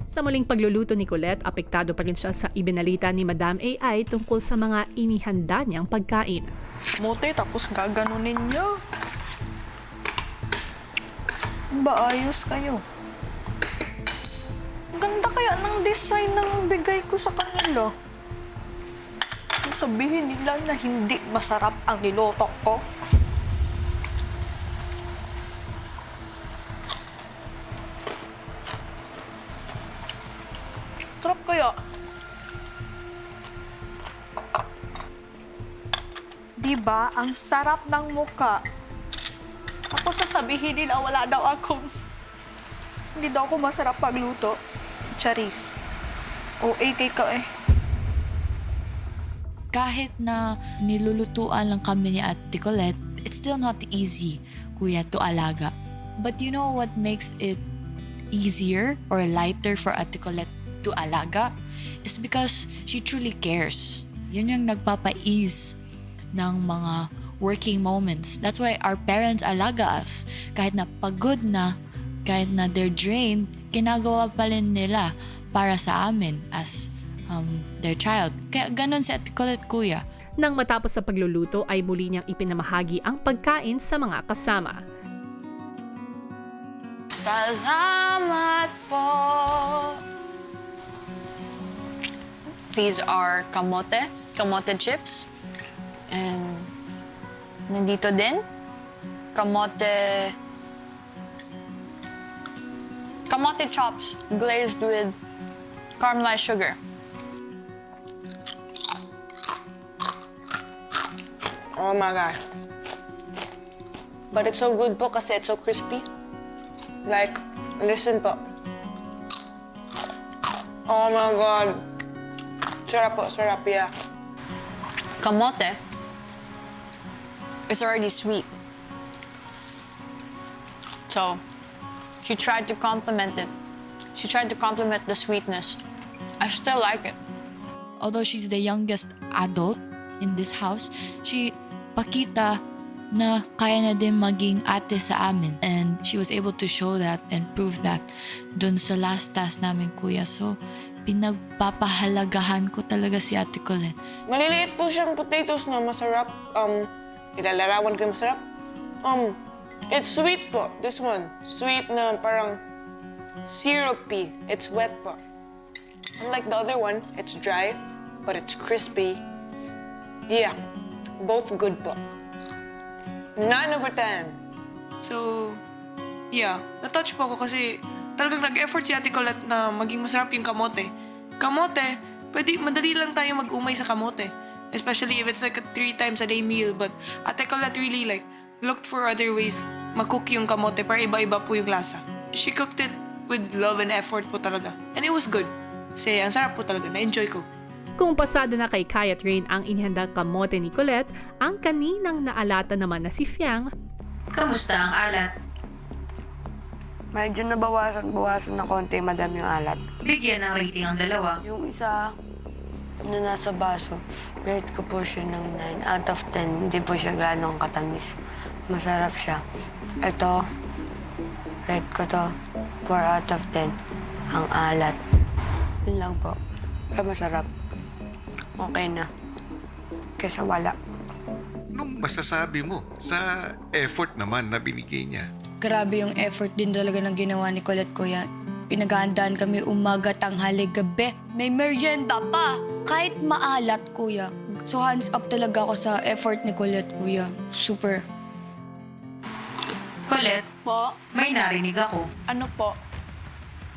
Sa muling pagluluto ni Colette, apektado pa rin siya sa ibinalita ni Madam AI tungkol sa mga inihanda niyang pagkain. Mote, tapos gaganunin niyo. Ba, ayos kayo. Ganda kaya ng design ng bigay ko sa kanila. Kung sabihin nila na hindi masarap ang nilotok ko. Sarap kaya. Diba, ang sarap ng muka. Tapos sasabihin nila wala daw akong... Hindi daw ako masarap pagluto. Charis. OA kay ka eh. Kahit na nilulutuan lang kami ni Ate Colette, it's still not easy, Kuya, to alaga. But you know what makes it easier or lighter for Ate Colette to alaga? Is because she truly cares. Yun yung nagpapa-ease ng mga working moments. That's why our parents alaga us. Kahit na pagod na, kahit na they're drained, ginagawa pa rin nila para sa amin as their child. Kaya ganun si Ate Colette, Kuya. Nang matapos sa pagluluto ay muli niyang ipinamahagi ang pagkain sa mga kasama. Salamat po! These are kamote chips. And nandito din, kamote chops glazed with caramelized sugar. Oh my God. But it's so good po kasi it's so crispy. Like, listen po. Oh my God. Sarap po, sarap, yeah. Kamote is already sweet. So, she tried to complement it. She tried to complement the sweetness. I still like it. Although she's the youngest adult in this house, she pakita na kaya na din maging ate sa amin. And she was able to show that and prove that dun sa last task namin, Kuya. So, pinagpapahalagahan ko talaga si Ate Colette. Maliliit po siyang potatoes na masarap. Ilalarawan ko yung masarap. It's sweet po, this one. Sweet na parang syrupy. It's wet po. Unlike the other one, it's dry, but it's crispy. Yeah, both good po. 9/10. So, yeah. Na-touch po ako kasi talagang nag-effort si Ate Colette na maging masarap yung kamote. Kamote, madali lang tayo mag-umay sa kamote. Especially if it's like a 3 times a day meal. But Ate Colette really like looked for other ways mag-cook yung kamote para iba-iba po yung lasa. She cooked it with love and effort po talaga. And it was good. Kasi ang sarap po talaga. Na-enjoy ko. Kung pasado na kay Kai at Rain ang inihandang kamote ni Colette, ang kaninang naalata naman na si Fiang. Kamusta ang alat? Medyo nabawasan na konti, madam, yung alat. Bigyan ng rating ang dalawa. Yung isa na nasa baso, rate ko po siya ng 9 out of 10. Hindi po siya ganong katamis. Masarap siya. Ito, rate ko to 4 out of 10. Ang alat. Yun lang po. Pero masarap. Okay na. Kesa wala. Anong masasabi mo sa effort naman na binigay niya? Grabe yung effort din talaga ng ginawa ni Colette, Kuya. Pinaghahandaan kami umaga, tanghali, gabi. May merienda pa! Kahit maalat, Kuya. So hands up talaga ako sa effort ni Colette, Kuya. Super. Colette, Po? may narinig ako. Ano po?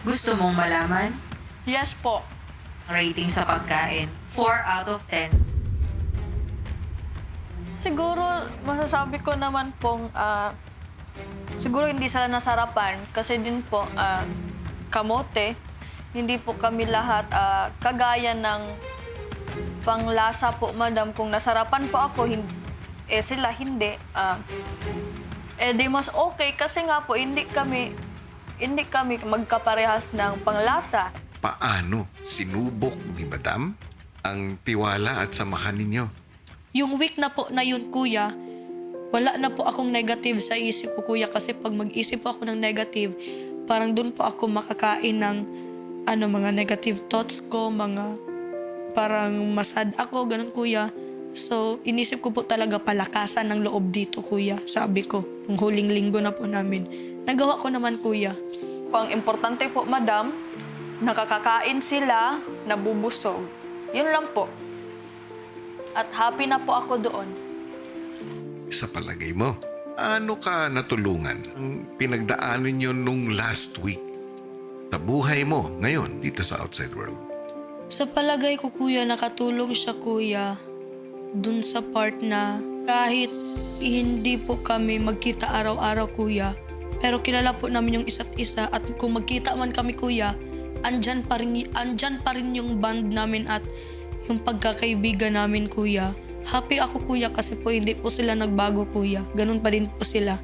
Gusto mong malaman? Yes po. Rating sa pagkain, 4 out of 10. Siguro, masasabi ko naman pong, siguro hindi sila nasarapan kasi din po, kamote, hindi po kami lahat kagaya ng panglasa po, madam. Kung nasarapan po ako, sila hindi. Di mas okay kasi nga po, hindi kami magkaparehas ng panglasa. Paano sinubok ni Madam ang tiwala at samahan ninyo? Yung week na po na yun, Kuya, wala na po akong negative sa isip ko, Kuya. Kasi pag mag-isip po ako ng negative, parang doon po ako makakain ng mga negative thoughts ko, mga parang masad ako, ganun kuya. So, inisip ko po talaga palakasan ng loob dito, kuya. Sabi ko, yung huling linggo na po namin. Nagawa ko naman, kuya. Ang importante po, madam, nakakakain sila, nabubusog. Yun lang po. At happy na po ako doon. Sa palagay mo, ano ka natulungan ang pinagdaanan nyo nung last week sa buhay mo ngayon dito sa outside world? Sa palagay ko, kuya, nakatulong siya, kuya, dun sa part na kahit hindi po kami magkita araw-araw, kuya, pero kilala po namin yung isa't isa at kung magkita man kami, kuya, andyan pa rin yung band namin at yung pagkakaibigan namin, kuya. Happy ako, kuya, kasi po hindi po sila nagbago, kuya. Ganun pa din po sila.